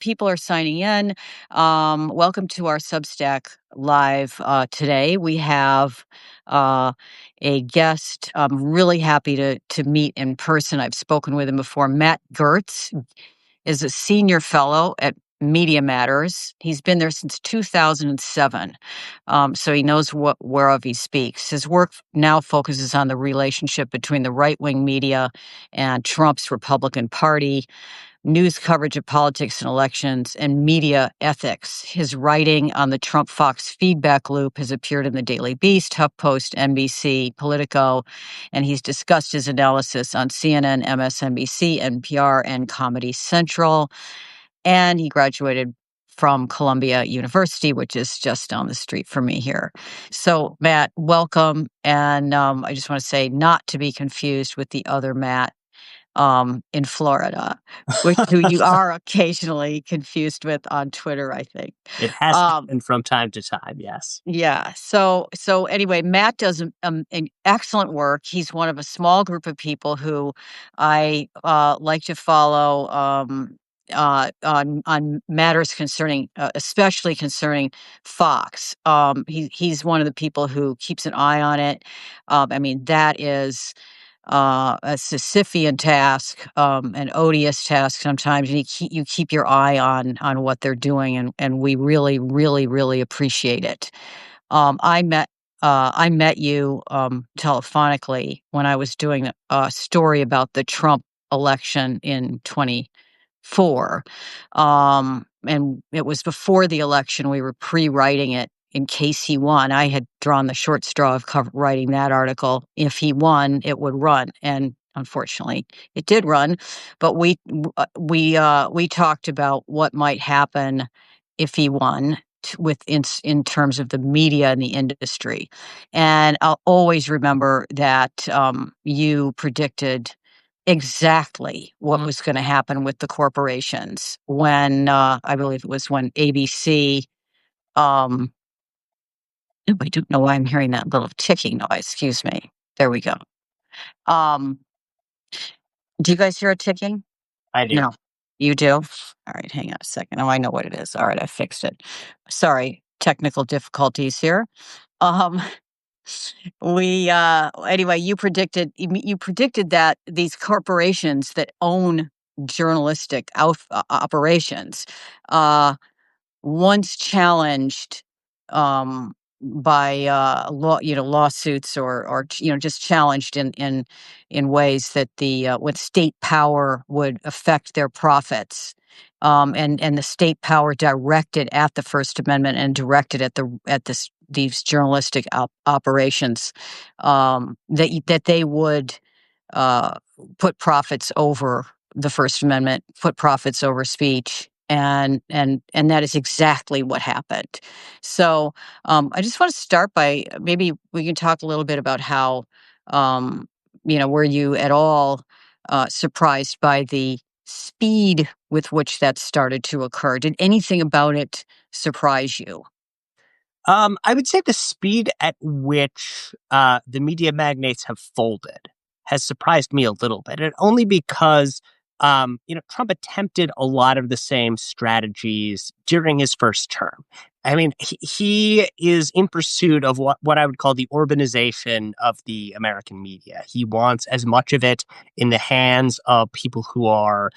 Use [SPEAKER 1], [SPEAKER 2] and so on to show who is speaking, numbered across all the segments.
[SPEAKER 1] people are signing in. Welcome to our Substack live today. We have a guest I'm really happy to meet in person. I've spoken with him before. Matt Gertz is a senior fellow at Media Matters. He's been there since 2007, so he knows whereof he speaks. His work now focuses on the relationship between the right-wing media and Trump's Republican Party, news coverage of politics and elections, and media ethics. His writing on the Trump-Fox feedback loop has appeared in the Daily Beast, HuffPost, NBC, Politico, and he's discussed his analysis on CNN, MSNBC, NPR, and Comedy Central. And he graduated from Columbia University, which is just down the street from me here. So, Matt, welcome. And I just want to say, not to be confused with the other Matt in Florida, who you are occasionally confused with on Twitter, I think.
[SPEAKER 2] It has happened from time to time, yes.
[SPEAKER 1] Yeah. So anyway, Matt does an excellent work. He's one of a small group of people who I like to follow on matters concerning, especially concerning Fox. He's one of the people who keeps an eye on it. I mean, that is a Sisyphean task, an odious task sometimes, and you keep your eye on what they're doing, and we really, really, really appreciate it. I met you telephonically when I was doing a story about the Trump election in 24, and it was before the election. We were pre-writing it in case he won. I had drawn the short straw of writing that article. If he won, it would run, and unfortunately, it did run. But we talked about what might happen if he won in terms of the media and the industry, and I'll always remember that you predicted exactly what was going to happen with the corporations when I believe it was when ABC. I don't know why I'm hearing that little ticking noise. Excuse me. There we go. Um, do you guys hear a ticking?
[SPEAKER 2] I do.
[SPEAKER 1] No. You do? All right, hang on a second. Oh, I know what it is. All right, I fixed it. Sorry, technical difficulties here. Um, we anyway, you predicted that these corporations that own journalistic operations, uh, once challenged by lawsuits or just challenged in ways that the with state power would affect their profits, and the state power directed at the First Amendment and directed at these journalistic operations, that they would uh, put profits over the First Amendment, put profits over speech, and that is exactly what happened. So I just want to start by maybe we can talk a little bit about how were you at all surprised by the speed with which that started to occur? Did anything about it surprise you?
[SPEAKER 2] I would say the speed at which the media magnates have folded has surprised me a little bit, and only because Trump attempted a lot of the same strategies during his first term. I mean, he is in pursuit of what I would call the urbanization of the American media. He wants as much of it in the hands of people who are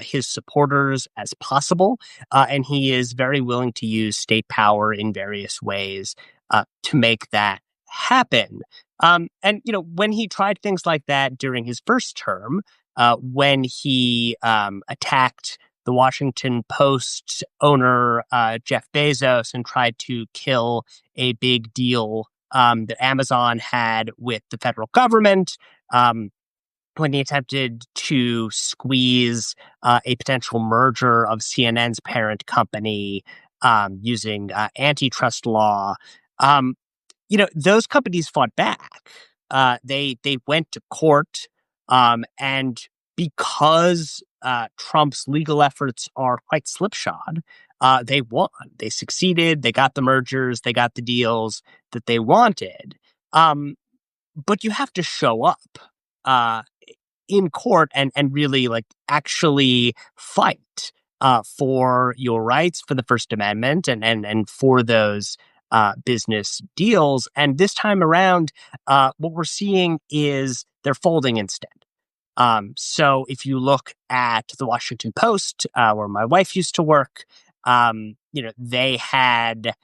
[SPEAKER 2] his supporters as possible. And he is very willing to use state power in various ways to make that happen. When he tried things like that during his first term, when he attacked the Washington Post owner, Jeff Bezos, and tried to kill a big deal that Amazon had with the federal government, when he attempted to squeeze a potential merger of CNN's parent company using antitrust law. Those companies fought back. They went to court, and because Trump's legal efforts are quite slipshod, they won. They succeeded. They got the mergers. They got the deals that they wanted. But you have to show up in court and really like actually fight. for your rights, for the First Amendment, and for those business deals. And this time around, what we're seeing is they're folding instead. So if you look at the Washington Post, where my wife used to work, they had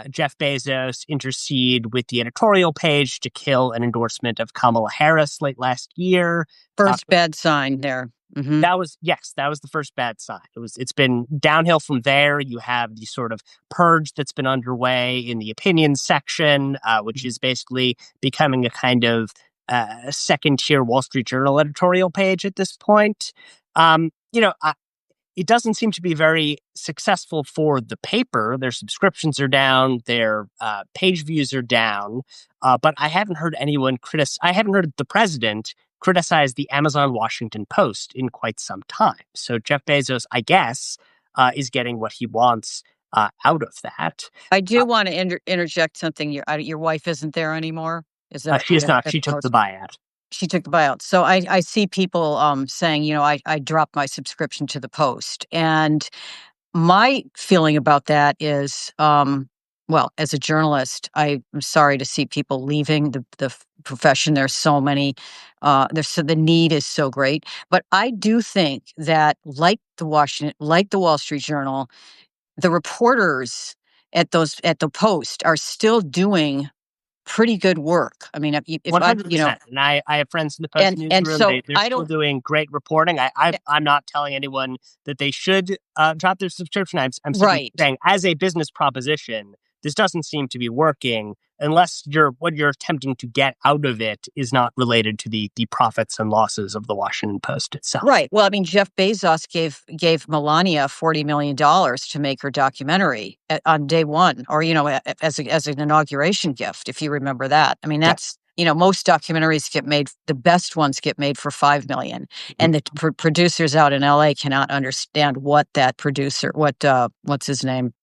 [SPEAKER 2] Jeff Bezos intercede with the editorial page to kill an endorsement of Kamala Harris late last year.
[SPEAKER 1] First bad sign there. Mm-hmm.
[SPEAKER 2] That was the first bad sign. It's been downhill from there. You have the sort of purge that's been underway in the opinions section, which is basically becoming a kind of second tier Wall Street Journal editorial page at this point. It doesn't seem to be very successful for the paper. Their subscriptions are down, their page views are down, but I haven't heard I haven't heard the president criticize the Amazon Washington Post in quite some time. So Jeff Bezos, I guess, is getting what he wants out of that.
[SPEAKER 1] I do want to interject something. Your wife isn't there anymore. Is that
[SPEAKER 2] she is not? She took the buyout.
[SPEAKER 1] She took the buyout. So I see people saying, I dropped my subscription to the Post. And my feeling about that is, well, as a journalist, I'm sorry to see people leaving the profession. There's so many, the need is so great. But I do think that like the Wall Street Journal, the reporters at the Post are still doing pretty good work. I mean, if
[SPEAKER 2] 100%. And I have friends in the Post newsroom.
[SPEAKER 1] So
[SPEAKER 2] they're still doing great reporting. I'm not telling anyone that they should drop their subscription. I'm simply saying, as a business proposition, this doesn't seem to be working unless what you're attempting to get out of it is not related to the profits and losses of the Washington Post itself.
[SPEAKER 1] Right. Well, I mean, Jeff Bezos gave Melania $40 million to make her documentary on day one, or, as an inauguration gift, if you remember that. I mean, that's, most documentaries the best ones get made for $5 million. And the producers out in LA cannot understand what that producer, what's his name?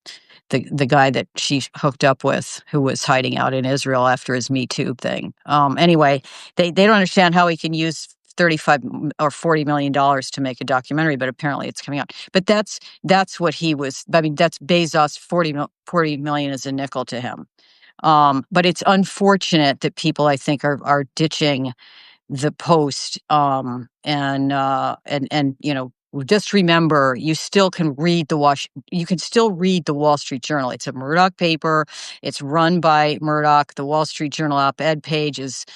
[SPEAKER 1] The guy that she hooked up with, who was hiding out in Israel after his Me Too thing. Anyway, they don't understand how he can use $35 or $40 million to make a documentary, but apparently it's coming out. But that's what he was. I mean, that's Bezos. 40 million is a nickel to him. But it's unfortunate that people, I think, are ditching the Post. Just remember, you still can read you can still read the Wall Street Journal. It's a Murdoch paper. It's run by Murdoch. The Wall Street Journal op-ed page is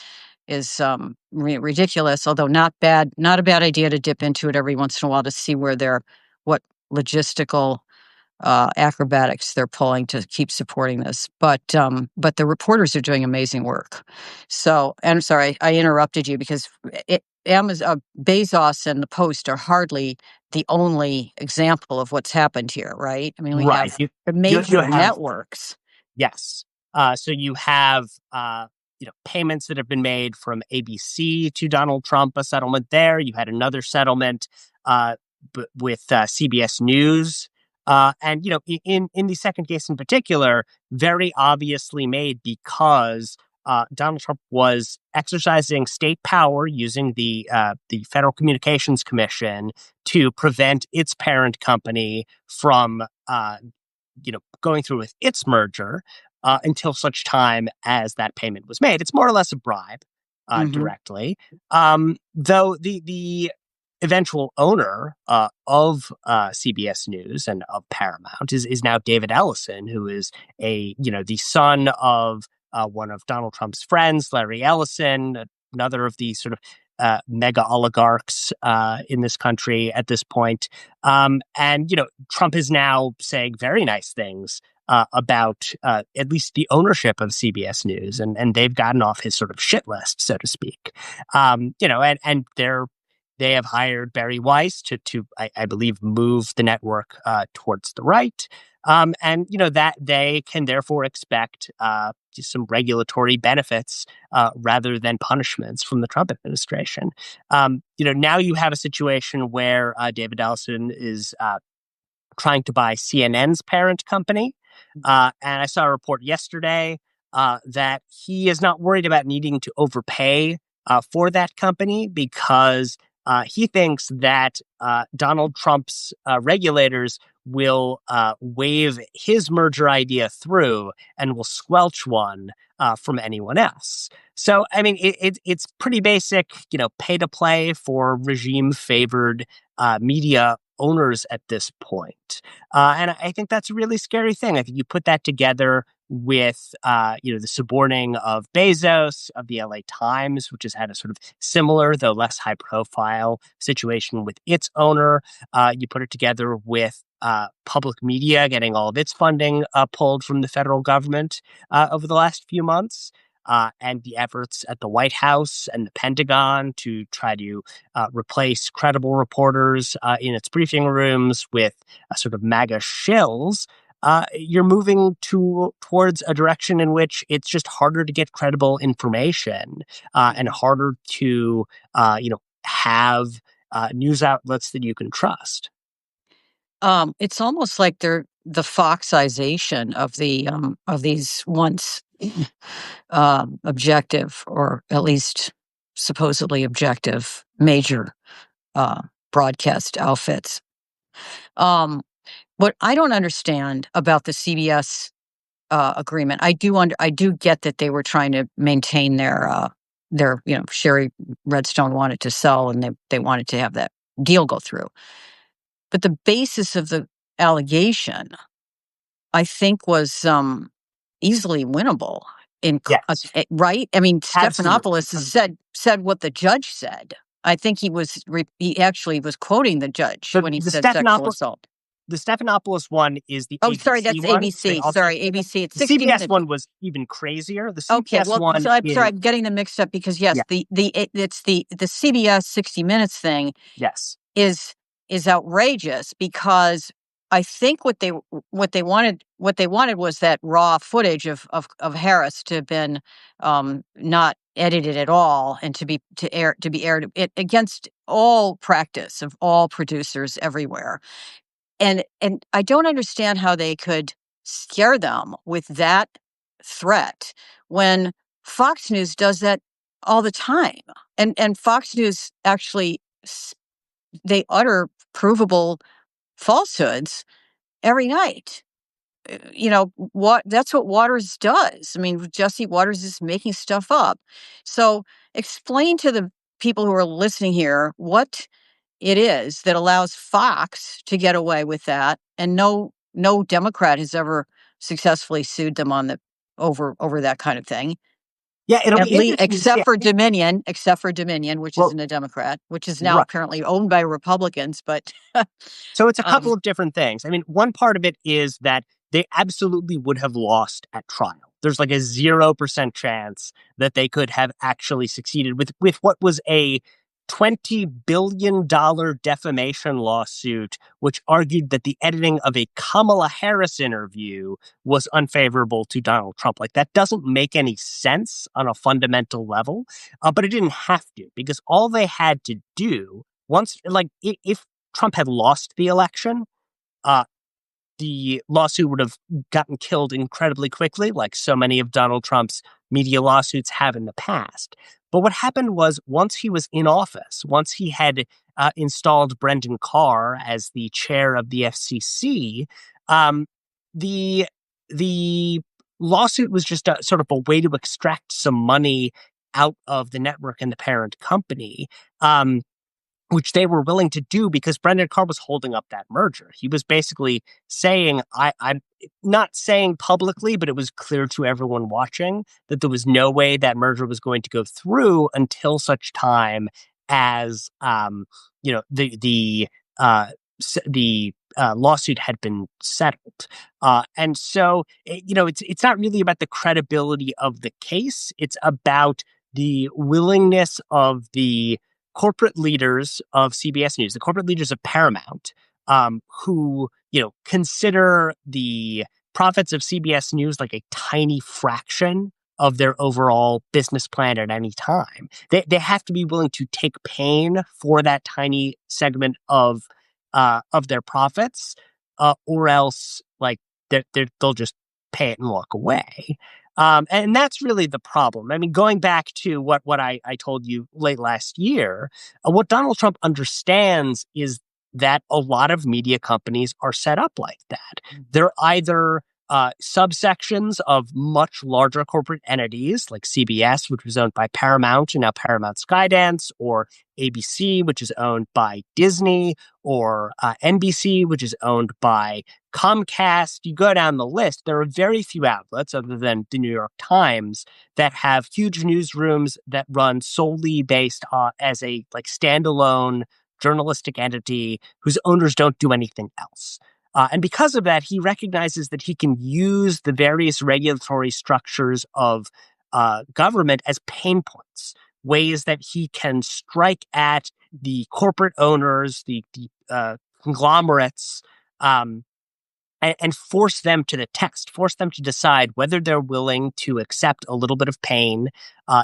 [SPEAKER 1] ridiculous, although not a bad idea to dip into it every once in a while to see what logistical acrobatics they're pulling to keep supporting this. But the reporters are doing amazing work. So, and I'm sorry, I interrupted you because Bezos and the Post are hardly the only example of what's happened here, right? I mean, we have major networks.
[SPEAKER 2] Yes. So you have payments that have been made from ABC to Donald Trump, a settlement there. You had another settlement with CBS News. And in the second case in particular, very obviously made because Donald Trump was exercising state power using the Federal Communications Commission to prevent its parent company from going through with its merger until such time as that payment was made. It's more or less a bribe directly, though the eventual owner of CBS News and of Paramount is now David Ellison, who is the son of one of Donald Trump's friends, Larry Ellison, another of the sort of mega oligarchs in this country at this point. And Trump is now saying very nice things about at least the ownership of CBS News, and they've gotten off his sort of shit list, so to speak. And they have hired Barry Weiss to I believe, move the network towards the right. And that they can therefore expect some regulatory benefits rather than punishments from the Trump administration. Now you have a situation where David Ellison is trying to buy CNN's parent company. And I saw a report yesterday that he is not worried about needing to overpay for that company because he thinks that Donald Trump's regulators will wave his merger idea through and will squelch one from anyone else. So, I mean, it's pretty basic, pay to play for regime favored media owners at this point. And I think that's a really scary thing. I think you put that together with, the suborning of Bezos, of the LA Times, which has had a sort of similar, though less high profile situation with its owner. You put it together with public media getting all of its funding pulled from the federal government over the last few months. And the efforts at the White House and the Pentagon to try to replace credible reporters in its briefing rooms with sort of MAGA shills, you're moving towards a direction in which it's just harder to get credible information and harder to, have news outlets that you can trust.
[SPEAKER 1] It's almost like they're the Foxization of these once objective, or at least supposedly objective, major uh, broadcast outfits. What I don't understand about the CBS agreement, I do get that they were trying to maintain their Sherry Redstone wanted to sell, and they wanted to have that deal go through. But the basis of the allegation, I think, was easily winnable.
[SPEAKER 2] Yes,
[SPEAKER 1] Right? I mean,
[SPEAKER 2] absolutely.
[SPEAKER 1] Stephanopoulos has said what the judge said. I think he actually was quoting the judge
[SPEAKER 2] The
[SPEAKER 1] when he
[SPEAKER 2] the
[SPEAKER 1] said sexual
[SPEAKER 2] Stephanopoulos
[SPEAKER 1] assault.
[SPEAKER 2] the Stephanopoulos one is the
[SPEAKER 1] Oh, sorry,
[SPEAKER 2] ABC
[SPEAKER 1] that's
[SPEAKER 2] one. They
[SPEAKER 1] ABC.
[SPEAKER 2] also
[SPEAKER 1] Sorry, ABC. It's
[SPEAKER 2] the
[SPEAKER 1] 60
[SPEAKER 2] CBS
[SPEAKER 1] minutes.
[SPEAKER 2] one was even crazier. The
[SPEAKER 1] Okay,
[SPEAKER 2] CBS
[SPEAKER 1] well,
[SPEAKER 2] one
[SPEAKER 1] so I'm sorry,
[SPEAKER 2] is
[SPEAKER 1] I'm getting them mixed up because yes,
[SPEAKER 2] yeah,
[SPEAKER 1] it's the CBS 60 Minutes thing
[SPEAKER 2] yes.
[SPEAKER 1] is outrageous, because I think what they wanted was that raw footage of Harris to have been not edited at all, and to be aired against all practice of all producers everywhere. And I don't understand how they could scare them with that threat when Fox News does that all the time. And Fox News actually they utter provable falsehoods every night. What that's what Waters does. I mean, Jesse Waters is making stuff up. So explain to the people who are listening here what it is that allows Fox to get away with that, and no Democrat has ever successfully sued them on the over that kind of thing.
[SPEAKER 2] Yeah, it'll
[SPEAKER 1] At
[SPEAKER 2] be
[SPEAKER 1] least
[SPEAKER 2] interesting to see.
[SPEAKER 1] Except for Dominion, which
[SPEAKER 2] Well,
[SPEAKER 1] isn't a Democrat, which is now
[SPEAKER 2] right.
[SPEAKER 1] apparently owned by Republicans, but
[SPEAKER 2] So it's a couple
[SPEAKER 1] um,
[SPEAKER 2] of different things. I mean, one part of it is that they absolutely would have lost at trial. There's like a 0% chance that they could have actually succeeded with what was a $20 billion defamation lawsuit, which argued that the editing of a Kamala Harris interview was unfavorable to Donald Trump. Like, that doesn't make any sense on a fundamental level, but it didn't have to, because all they had to do once, like, if Trump had lost the election, uh, the lawsuit would have gotten killed incredibly quickly, like so many of Donald Trump's media lawsuits have in the past. But what happened was, once he was in office, once he had installed Brendan Carr as the chair of the FCC, um, the the lawsuit was just a sort of a way to extract some money out of the network and the parent company. Which they were willing to do because Brendan Carr was holding up that merger. He was basically saying, I'm not saying publicly, but it was clear to everyone watching that there was no way that merger was going to go through until such time as, the lawsuit had been settled. And so, it's not really about the credibility of the case. It's about the willingness of the corporate leaders of CBS News, the corporate leaders of Paramount, who, consider the profits of CBS News like a tiny fraction of their overall business plan at any time. They have to be willing to take pain for that tiny segment of their profits, or else, like, they'll just pay it and walk away. And that's really the problem. I mean, going back to what I told you late last year, what Donald Trump understands is that a lot of media companies are set up like that. They're either subsections of much larger corporate entities like CBS, which was owned by Paramount and now Paramount Skydance, or ABC, which is owned by Disney, or NBC, which is owned by Comcast. You go down the list, there are very few outlets other than the New York Times that have huge newsrooms that run solely based as a like standalone journalistic entity whose owners don't do anything else. And because of that, he recognizes that he can use the various regulatory structures of government as pain points, ways that he can strike at the corporate owners, the conglomerates, and force them to the test, force them to decide whether they're willing to accept a little bit of pain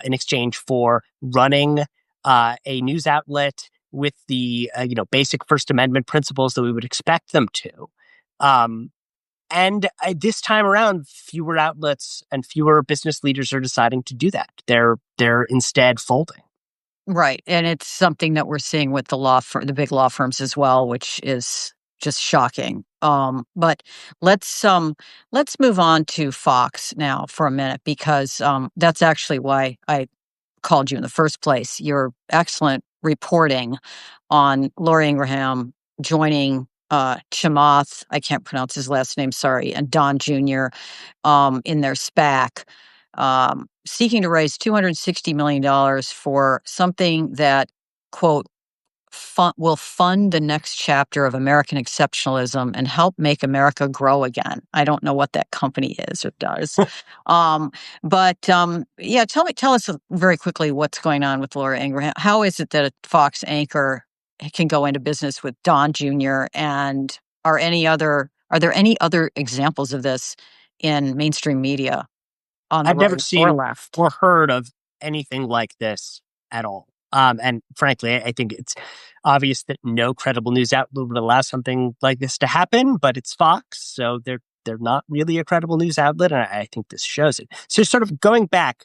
[SPEAKER 2] in exchange for running a news outlet with the basic First Amendment principles that we would expect them to. And this time around, fewer outlets and fewer business leaders are deciding to do that. They're instead folding.
[SPEAKER 1] Right, and it's something that we're seeing with the big law firms as well, which is just shocking. But let's move on to Fox now for a minute, because that's actually why I called you in the first place. Your excellent reporting on Laura Ingraham joining Chamath, I can't pronounce his last name, sorry, and Don Jr. In their SPAC, seeking to raise $260 million for something that, quote, will fund the next chapter of American exceptionalism and help make America grow again. I don't know what that company is or does. Yeah, tell us very quickly what's going on with Laura Ingraham. How is it that a Fox anchor can go into business with Don Jr., and are there any other examples of this in mainstream media on the
[SPEAKER 2] I've never
[SPEAKER 1] right or
[SPEAKER 2] seen
[SPEAKER 1] left?
[SPEAKER 2] or heard of anything like this at all. And frankly, I think it's obvious that no credible news outlet would allow something like this to happen, but it's Fox, so they're not really a credible news outlet, and I think this shows it. So sort of going back,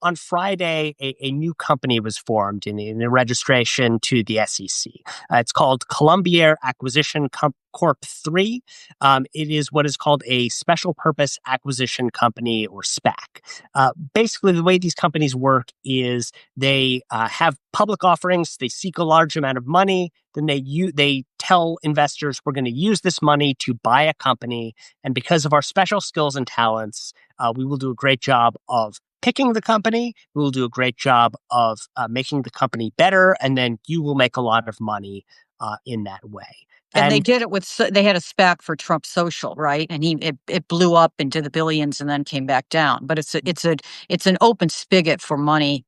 [SPEAKER 2] on Friday, a new company was formed in a registration to the SEC. It's called Colombier Acquisition Corp. 3. It is what is called a special purpose acquisition company, or SPAC. Basically, the way these companies work is they have public offerings, they seek a large amount of money, then they tell investors, we're going to use this money to buy a company, and because of our special skills and talents, we will do a great job of picking the company, we will do a great job of making the company better, and then you will make a lot of money in that way.
[SPEAKER 1] And they
[SPEAKER 2] And
[SPEAKER 1] did it they had a SPAC for Trump Social, right? And it blew up into the billions and then came back down. But it's an open spigot for money,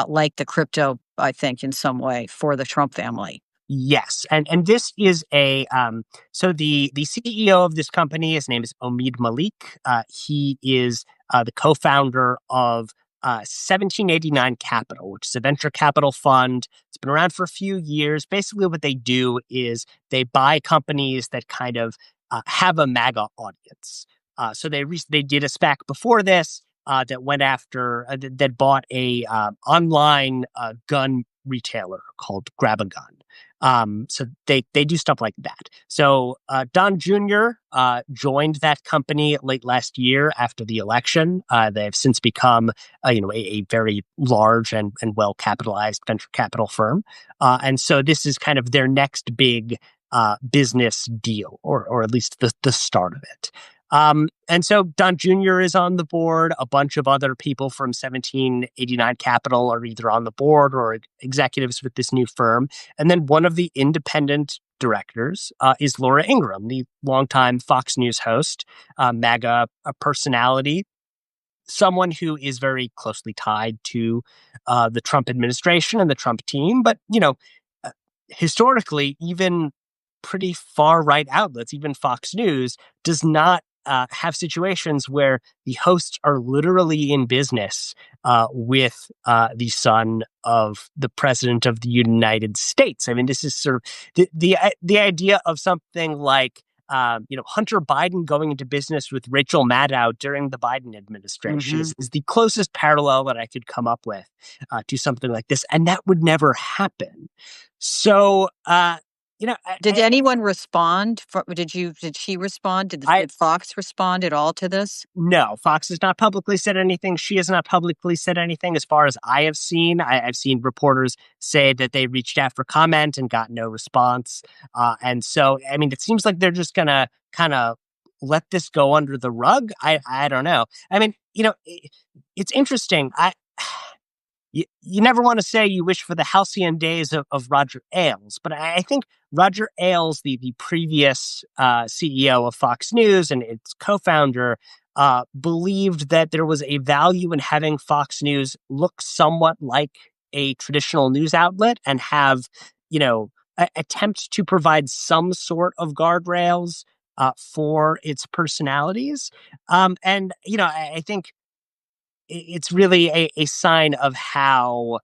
[SPEAKER 1] like the crypto, I think, in some way for the Trump family.
[SPEAKER 2] yes, and this is so the CEO of this company, his name is Omid Malik. He is the co-founder of 1789 Capital, which is a venture capital fund. It's been around for a few years. Basically, what they do is they buy companies that kind of have a MAGA audience. So they did a SPAC before this that went after that bought a online gun retailer called Grab a Gun. So they do stuff like that. So Don Jr. Joined that company late last year after the election. They have since become a very large and well capitalized venture capital firm. And so this is kind of their next big business deal, or at least the start of it. And so Don Jr. is on the board. A bunch of other people from 1789 Capital are either on the board or executives with this new firm. And then one of the independent directors is Laura Ingraham, the longtime Fox News host, MAGA personality, someone who is very closely tied to the Trump administration and the Trump team. But, historically, even pretty far right outlets, even Fox News, does not have situations where the hosts are literally in business with the son of the president of the United States. I mean, this is sort of the idea of something like Hunter Biden going into business with Rachel Maddow during the Biden administration
[SPEAKER 1] Hmm.
[SPEAKER 2] is the closest parallel that I could come up with to something like this, and that would never happen. So,
[SPEAKER 1] Did anyone respond? Did she respond?
[SPEAKER 2] I
[SPEAKER 1] Did Fox respond at all to this?
[SPEAKER 2] No, Fox has not publicly said anything. She has not publicly said anything. As far as I have seen, I've seen reporters say that they reached out for comment and got no response. And so, I mean, it seems like they're just gonna kind of let this go under the rug. I don't know. I mean, it's interesting. You never want to say you wish for the halcyon days of Roger Ailes, but I think Roger Ailes, the previous CEO of Fox News and its co-founder, believed that there was a value in having Fox News look somewhat like a traditional news outlet and have, attempt to provide some sort of guardrails for its personalities. I think it's really a sign of how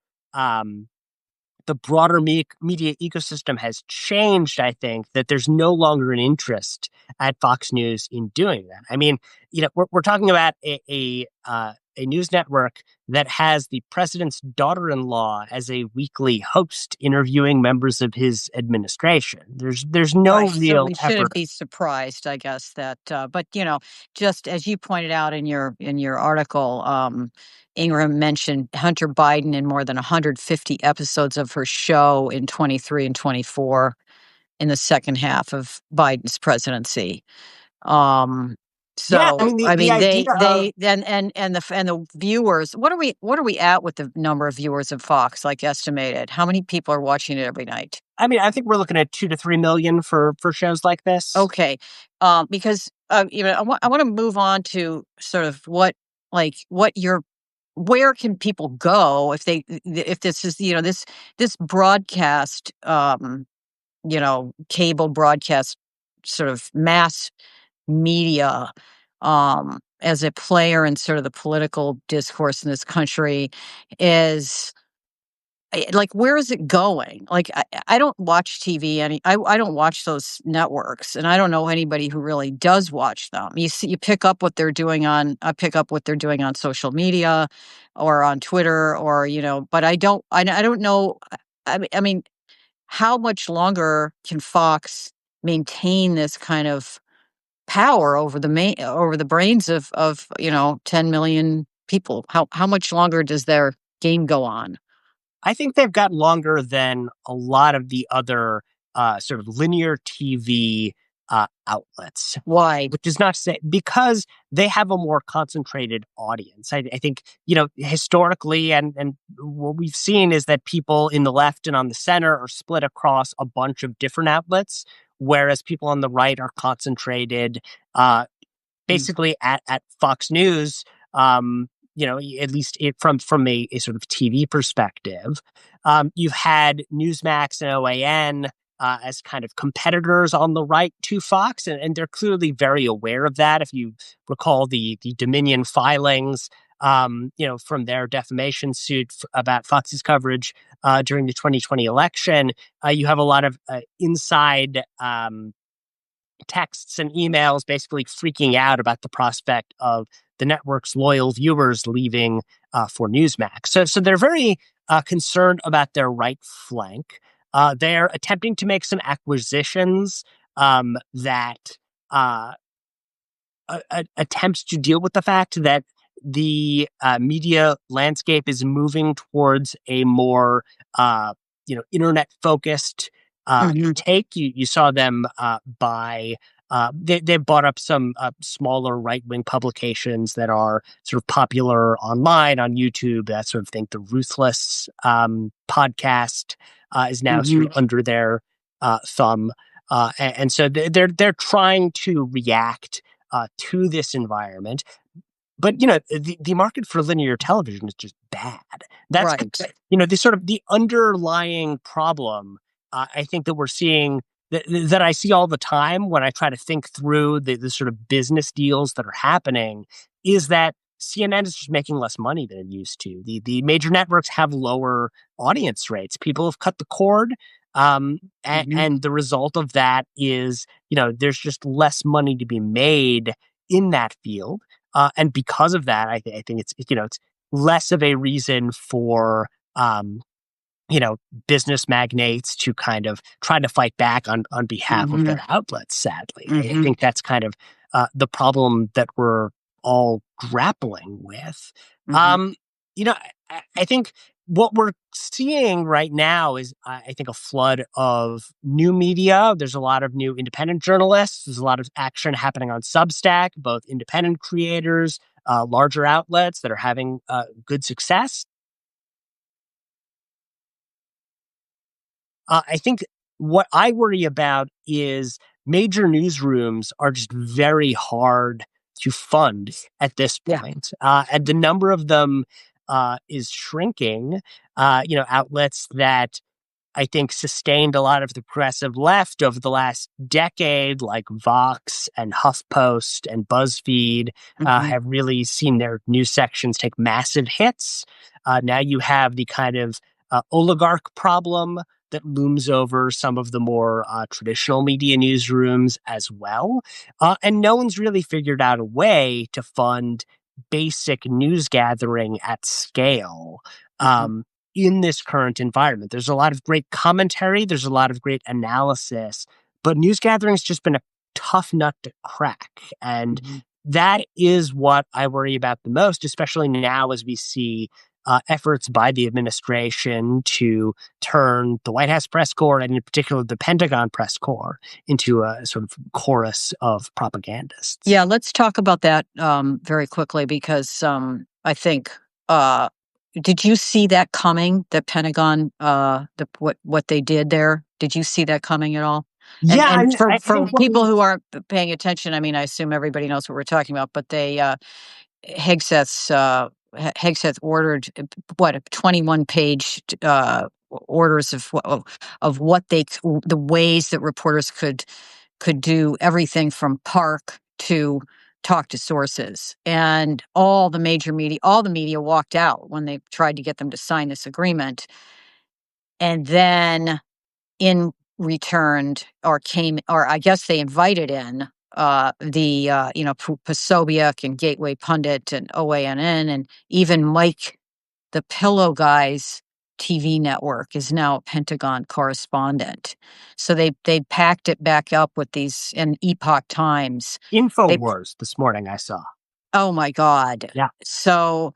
[SPEAKER 2] the broader media ecosystem has changed. I think that there's no longer an interest at Fox News in doing that. I mean, we're talking about a news network that has the president's daughter-in-law as a weekly host interviewing members of his administration. There's no
[SPEAKER 1] Right. So
[SPEAKER 2] real
[SPEAKER 1] we
[SPEAKER 2] effort.
[SPEAKER 1] shouldn't be surprised, I guess, that but just as you pointed out in your article, Ingram mentioned Hunter Biden in more than 150 episodes of her show in 23 and 24 in the second half of Biden's presidency. Um,
[SPEAKER 2] Yeah, I
[SPEAKER 1] so
[SPEAKER 2] mean
[SPEAKER 1] I
[SPEAKER 2] the
[SPEAKER 1] mean
[SPEAKER 2] idea of.
[SPEAKER 1] they and the viewers, what are we at with the number of viewers of Fox, like estimated? How many people are watching it every night?
[SPEAKER 2] I mean, I think we're looking at 2 to 3 million for shows like this.
[SPEAKER 1] Okay, because I want to move on to sort of where can people go if this is this broadcast cable broadcast sort of mass media as a player in sort of the political discourse in this country is like, where is it going? Like, I don't watch TV I don't watch those networks, and I don't know anybody who really does watch them. You pick up what they're doing on I pick up what they're doing on social media or on Twitter, or but I don't know. I mean, how much longer can Fox maintain this kind of power over the brains of 10 million people? How much longer does their game go on?
[SPEAKER 2] I think they've got longer than a lot of the other sort of linear TV outlets,
[SPEAKER 1] Why?
[SPEAKER 2] which is not to say because they have a more concentrated audience. I think, historically and what we've seen is that people in the left and on the center are split across a bunch of different outlets, whereas people on the right are concentrated uh,
[SPEAKER 1] Mm.
[SPEAKER 2] basically at Fox News. At least from a sort of TV perspective, you've had Newsmax and OAN as kind of competitors on the right to Fox, and they're clearly very aware of that. If you recall the Dominion filings, from their defamation suit about Fox's coverage during the 2020 election, you have a lot of inside texts and emails basically freaking out about the prospect of the network's loyal viewers leaving for Newsmax. So they're very concerned about their right flank. They're attempting to make some acquisitions that attempts to deal with the fact that the media landscape is moving towards a more internet focused
[SPEAKER 1] Mhm,
[SPEAKER 2] take. You saw them buy. They bought up some smaller right wing publications that are sort of popular online on YouTube, that sort of thing. The Ruthless podcast is now sort
[SPEAKER 1] mhm.
[SPEAKER 2] of under their thumb, and so they're trying to react to this environment. But the market for linear television is just bad. That's
[SPEAKER 1] Right.
[SPEAKER 2] the sort of the underlying problem. I think that we're seeing that I see all the time when I try to think through the sort of business deals that are happening is that CNN is just making less money than it used to. The major networks have lower audience rates. People have cut the cord.
[SPEAKER 1] Mhm.
[SPEAKER 2] And the result of that is, there's just less money to be made in that field. And because of that, I think it's less of a reason for, um, you know, business magnates to kind of try to fight back on behalf of
[SPEAKER 1] Mhm.
[SPEAKER 2] their outlets, sadly. I
[SPEAKER 1] Mhm.
[SPEAKER 2] think that's kind of the problem that we're all grappling with.
[SPEAKER 1] Mhm.
[SPEAKER 2] Um, I think what we're seeing right now is, I think, a flood of new media. There's a lot of new independent journalists. There's a lot of action happening on Substack, both independent creators, larger outlets that are having good success. I think what I worry about is major newsrooms are just very hard to fund at this
[SPEAKER 1] Yeah.
[SPEAKER 2] point, and the number of them is shrinking. Outlets that I think sustained a lot of the progressive left over the last decade, like Vox and HuffPost and BuzzFeed,
[SPEAKER 1] Mhm.
[SPEAKER 2] have really seen their news sections take massive hits. Now you have the kind of oligarch problem that looms over some of the more traditional media newsrooms as well. And no one's really figured out a way to fund basic news gathering at scale.
[SPEAKER 1] Mhm.
[SPEAKER 2] Um, in this current environment. There's a lot of great commentary, there's a lot of great analysis, but news gathering's just been a tough nut to crack. And
[SPEAKER 1] Mhm.
[SPEAKER 2] that is what I worry about the most, especially now as we see efforts by the administration to turn the White House press corps, and in particular the Pentagon press corps, into a sort of chorus of propagandists.
[SPEAKER 1] Yeah, let's talk about that very quickly because I think uh, did you see that coming? The Pentagon, what they did there? Did you see that coming at all? And
[SPEAKER 2] Yeah, I
[SPEAKER 1] and
[SPEAKER 2] mean,
[SPEAKER 1] for
[SPEAKER 2] I
[SPEAKER 1] for
[SPEAKER 2] think what
[SPEAKER 1] people
[SPEAKER 2] we.
[SPEAKER 1] who aren't paying attention, I mean, I assume everybody knows what we're talking about, but Hegseth's Hegseth ordered what a 21-page orders of what the ways that reporters could do everything from park to talk to sources. And all the media walked out when they tried to get them to sign this agreement. And then in returned or came, or I guess they invited in Posobiec and Gateway Pundit and OANN and even Mike, the Pillow Guy's TV network is now a Pentagon correspondent. So they packed it back up with these in Epoch Times. They
[SPEAKER 2] Infowars this morning I saw.
[SPEAKER 1] Oh my God.
[SPEAKER 2] Yeah.
[SPEAKER 1] So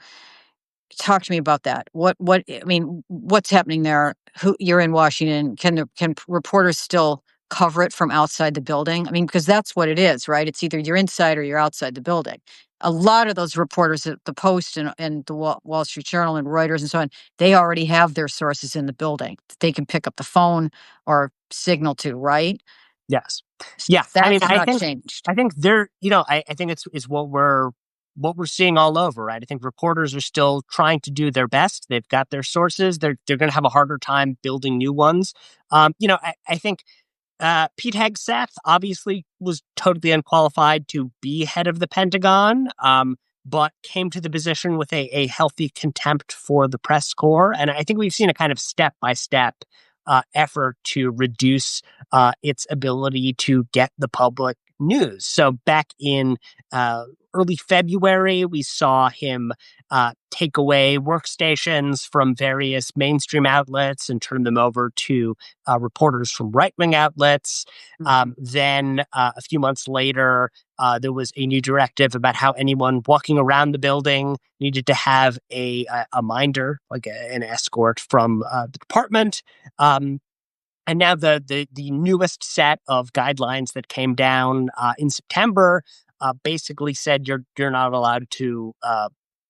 [SPEAKER 1] talk to me about that. What I mean, what's happening there? Who You're in Washington? Can reporters still cover it from outside the building? I mean, because that's what it is, right? It's either you're inside or you're outside the building. A lot of those reporters at the Post and the Wall Street Journal and Reuters and so on, they already have their sources in the building that they can pick up the phone or signal to, right?
[SPEAKER 2] Yes. Yeah. I mean,
[SPEAKER 1] That's not changed.
[SPEAKER 2] I think they're, I think it's what we're seeing all over, right? I think reporters are still trying to do their best. They've got their sources. They're going to have a harder time building new ones. I think Pete Hegseth obviously was totally unqualified to be head of the Pentagon, but came to the position with a healthy contempt for the press corps. And I think we've seen a kind of step by step effort to reduce its ability to get the public news. So back in early February, we saw him take away workstations from various mainstream outlets and turn them over to reporters from right wing outlets.
[SPEAKER 1] Mhm.
[SPEAKER 2] Then a few months later, there was a new directive about how anyone walking around the building needed to have a minder, like an escort from the department. Um, and now the newest set of guidelines that came down in September basically said you're not allowed to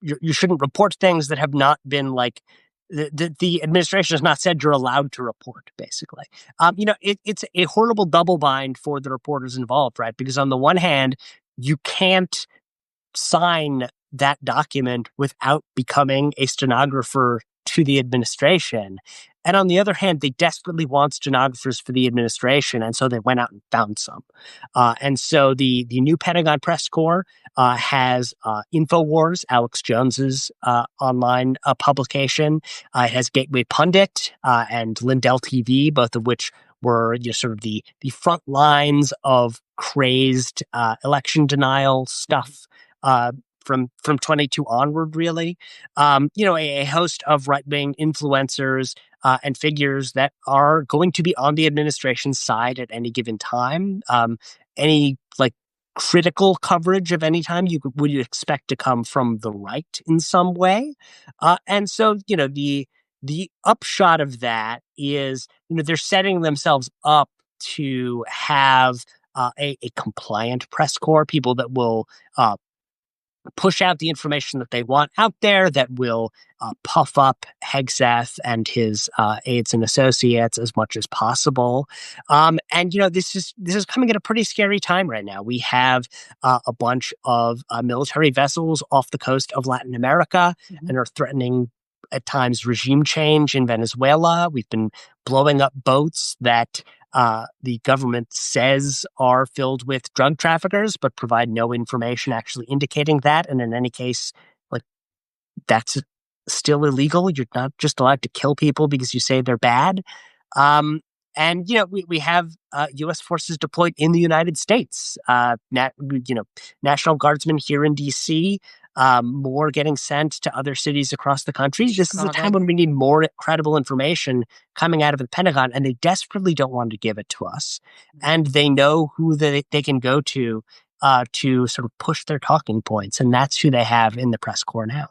[SPEAKER 2] you shouldn't report things that have not been like the administration has not said you're allowed to report. Basically, it's a horrible double bind for the reporters involved, right? Because on the one hand, you can't sign that document without becoming a stenographer to the administration. And on the other hand, they desperately want stenographers for the administration, and so they went out and found some. And so the new Pentagon press corps has Infowars, Alex Jones's online publication. It has Gateway Pundit and Lindell TV, both of which were sort of the front lines of crazed election denial stuff from 22 onward, really. A host of right-wing influencers and figures that are going to be on the administration's side at any given time. Any critical coverage of any time would you expect to come from the right in some way. And so, the upshot of that is, they're setting themselves up to have a compliant press corps, people that will push out the information that they want out there, that will puff up Hegseth and his aides and associates as much as possible. And this is coming at a pretty scary time right now. We have a bunch of military vessels off the coast of Latin America and are threatening at times regime change in Venezuela. We've been blowing up boats that the government says are filled with drug traffickers, but provide no information actually indicating that. And in any case, that's still illegal. You're not just allowed to kill people because you say they're bad. And we have U.S. forces deployed in the United States. National Guardsmen here in D.C. More getting sent to other cities across the country. This is a time when we need more credible information coming out of the Pentagon, and they desperately don't want to give it to us. And they know who they can go to sort of push their talking points, and that's who they have in the press corps now.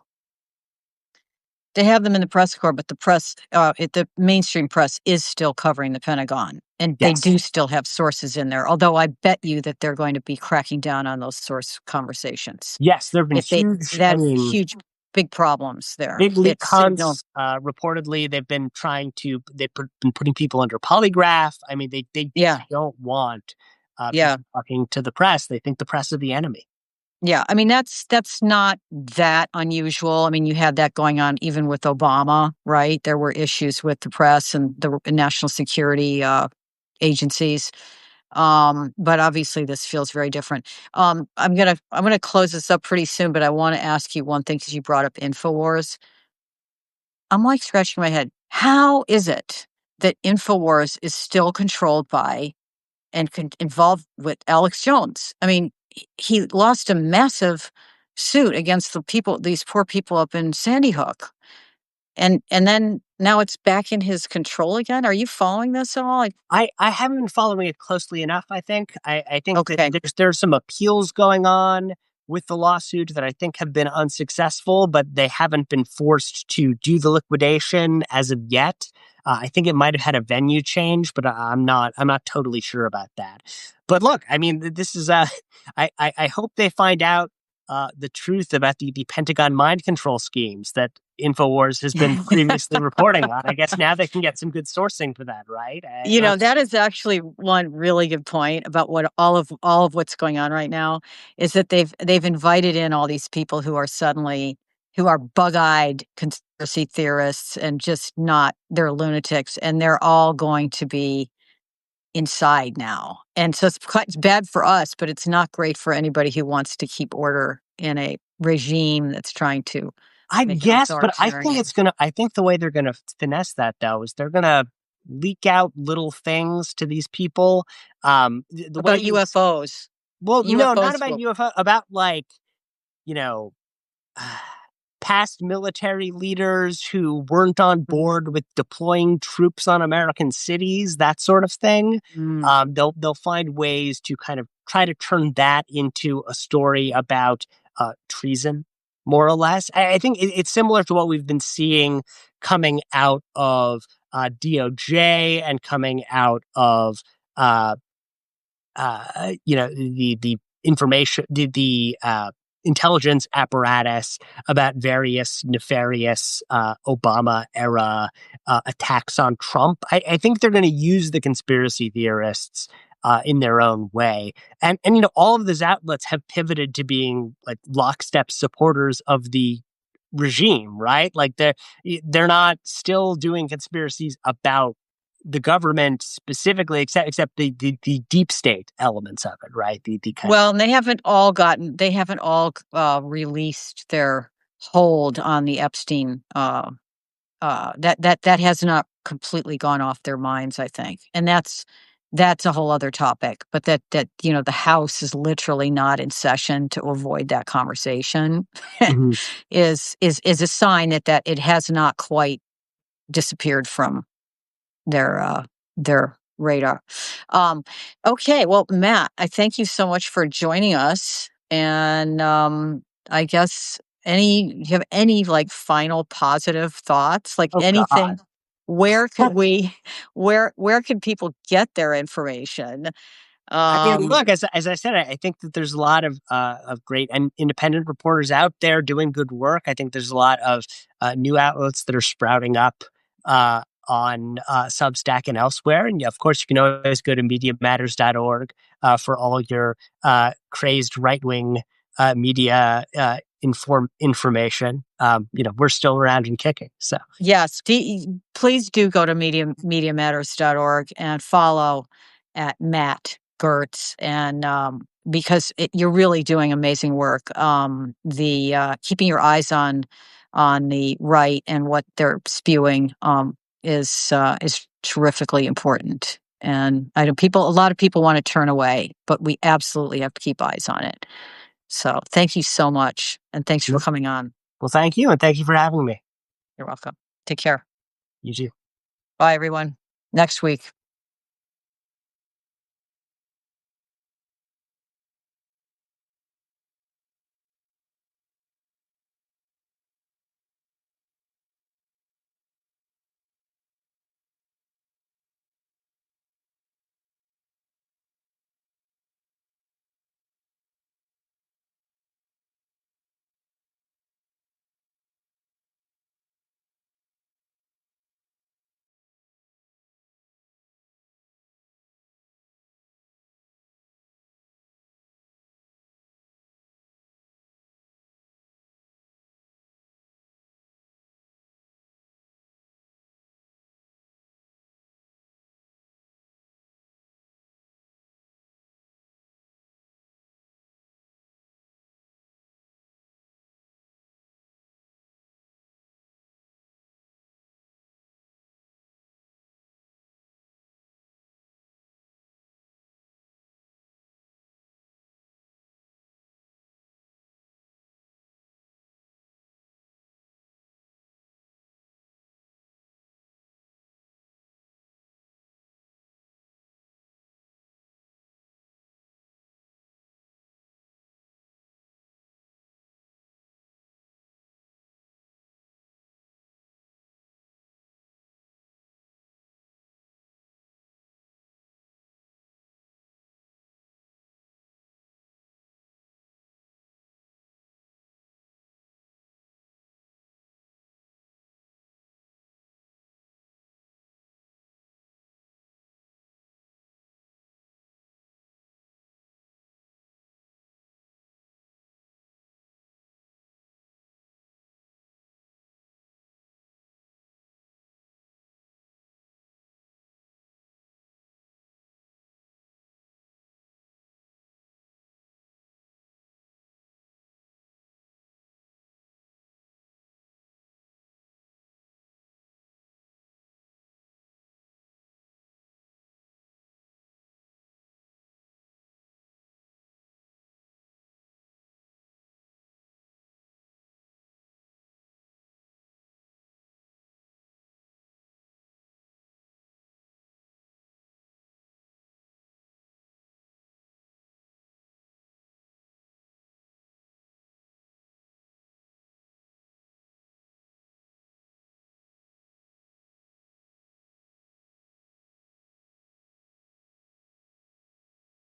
[SPEAKER 1] They have them in the press corps, but the mainstream press is still covering the Pentagon, and they do still have sources in there. Although I bet you that they're going to be cracking down on those source conversations.
[SPEAKER 2] Yes, there have been
[SPEAKER 1] huge, big problems there.
[SPEAKER 2] Big leak cons. Reportedly, they've been been putting people under polygraph. I mean, they don't want people talking to the press. They think the press is the enemy.
[SPEAKER 1] Yeah, I mean, that's not that unusual. I mean, you had that going on even with Obama, right? There were issues with the press and the national security agencies. But obviously this feels very different. I'm gonna close this up pretty soon, but I want to ask you one thing because you brought up Infowars. I'm scratching my head. How is it that Infowars is still controlled by and involved with Alex Jones? I mean, he lost a massive suit against these poor people up in Sandy Hook. And then now it's back in his control again. Are you following this at all?
[SPEAKER 2] I haven't been following it closely enough, I think. I think that there's some appeals going on with the lawsuit that I think have been unsuccessful, but they haven't been forced to do the liquidation as of yet. I think it might have had a venue change, but I'm not totally sure about that. But look, I mean, this is I hope they find out the truth about the Pentagon mind control schemes that Infowars has been previously reporting on. I guess now they can get some good sourcing for that, right?
[SPEAKER 1] That is actually one really good point about what all of what's going on right now is that they've invited in all these people who are bug-eyed conspiracy theorists and just they're lunatics, and they're all going to be inside now. And so it's bad for us, but it's not great for anybody who wants to keep order in a regime that's trying to.
[SPEAKER 2] I guess, but I think the way they're gonna finesse that though is they're gonna leak out little things to these people.
[SPEAKER 1] About UFOs.
[SPEAKER 2] Well, no, not about UFO. About past military leaders who weren't on board with deploying troops on American cities, that sort of thing. They'll find ways to kind of try to turn that into a story about treason, more or less. I think it's similar to what we've been seeing coming out of DOJ and coming out of the information, the intelligence apparatus about various nefarious Obama era attacks on Trump. I think they're going to use the conspiracy theorists in their own way. And all of those outlets have pivoted to being like lockstep supporters of the regime, right? Like they're not still doing conspiracies about the government specifically, except the deep state elements of it, right? The kind of
[SPEAKER 1] Well, and they haven't all released their hold on the Epstein. That has not completely gone off their minds, I think, and that's a whole other topic. But the House is literally not in session to avoid that conversation
[SPEAKER 2] Mhm.
[SPEAKER 1] is a sign that it has not quite disappeared from their radar. Um, okay, well, Matt, I thank you so much for joining us, and I guess you have any like final positive thoughts, like
[SPEAKER 2] Oh
[SPEAKER 1] anything?
[SPEAKER 2] God.
[SPEAKER 1] Where could we, where could people get their information?
[SPEAKER 2] I mean,
[SPEAKER 1] Um,
[SPEAKER 2] look, as I said, I think that there's a lot of great and independent reporters out there doing good work. I think there's a lot of new outlets that are sprouting up on Substack and elsewhere. And of course, you can always go to MediaMatters.org for all your crazed right wing media information. We're still around and kicking. So
[SPEAKER 1] Yes, please do go to mediamatters.org and follow at Matt Gertz, and because you're really doing amazing work. The keeping your eyes on the right and what they're spewing is terrifically important. And I know a lot of people want to turn away, but we absolutely have to keep eyes on it. So thank you so much, and thanks for
[SPEAKER 2] no,
[SPEAKER 1] coming on.
[SPEAKER 2] well, thank you, and thank you for having me.
[SPEAKER 1] You're welcome. Take care.
[SPEAKER 2] You too.
[SPEAKER 1] Bye, everyone. Next week.